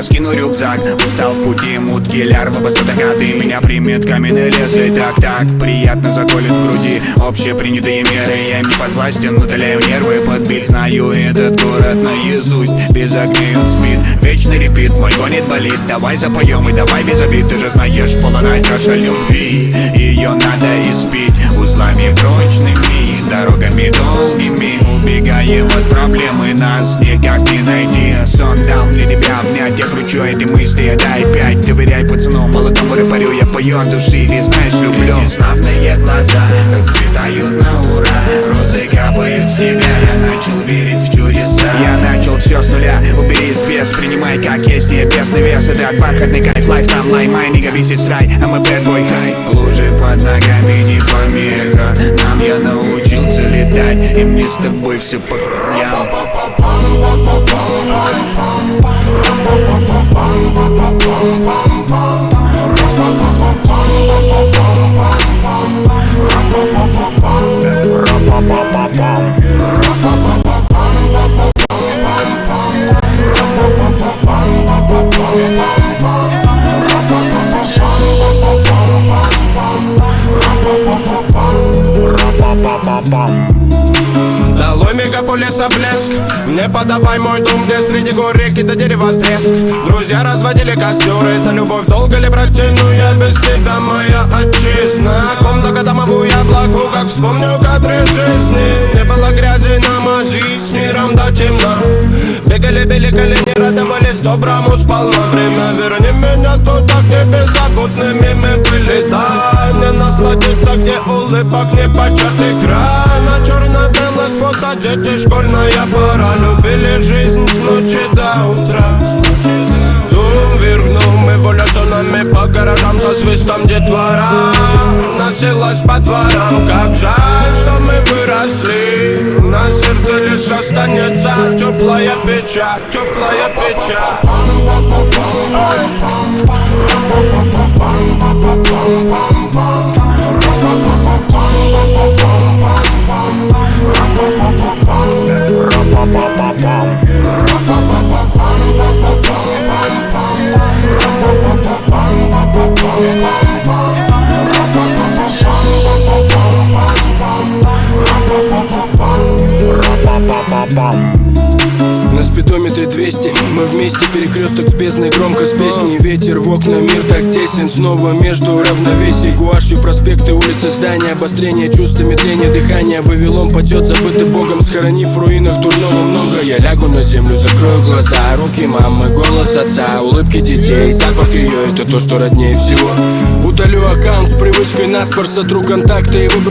скину рюкзак. Устал в пути, мутки, лярвы, высотокаты. Меня примет каменный лес и так приятно заколет в груди общепринятые меры. Я им не подвластен, удаляю нервы. Подбит, знаю этот город наизусть. Без огней он спит, вечный репит. Мой гонит, болит, давай запоем и давай без обид. Ты же знаешь, полная чаша любви. Ее надо испить узлами прочными, дорогами долгими. Убегаем от проблемы, нас никак не найти. Сон дал мне тебя обнять, я кручу эти мысли, дай 5. Доверяй пацану, молодому рэпарю, я пою от души, ведь знаешь, люблю. Славные глаза расцветают на ура, розы капают с тебя, я начал верить в чудеса. Я начал все с нуля, убери из без, принимай как есть небесный вес. Это бархатный кайф, лайф там, лаймай, не весь рай, а мы bad boy high. Лужи под ногами не помеха, нам я научился летать, и мне с тобой все по хуям. Долой мегаполиса блеск, мне подавай мой дом, где среди гор реки до дерева треск. Друзья разводили костер, это любовь, долго ли протяну я без тебя, моя отчизна. Комната домовую яблоку, как вспомню кадры жизни. Не было грязи на мази, с миром до темна. Бегали, били колени, радовались доброму сполна. Время верни меня туда, где беззаботными мы были. Дай мне насладиться, где улыбок не початый край. На черно-белых фото дети, школьная пора. Любили жизнь с ночи до утра. Дум вергнул эволюционами по гаражам со свистом детвора. Носилась по дворам, как жаль, что мы выросли. На сердце лишь останется теплая печаль, теплая печаль. На спидометре 200, мы вместе, перекресток с бездной, громко с песней. Ветер в окна, мир так тесен, снова между равновесий. Гуашью проспекты, улицы, здания, обострение чувств, медление дыхания. Вавилон падет, забытый Богом, схоронив в руинах дурного много. Я лягу на землю, закрою глаза, руки мамы, голос отца, улыбки детей, запах ее, это то, что роднее всего. Удалю аккаунт с привычкой наспор, сотру контакты и выброшу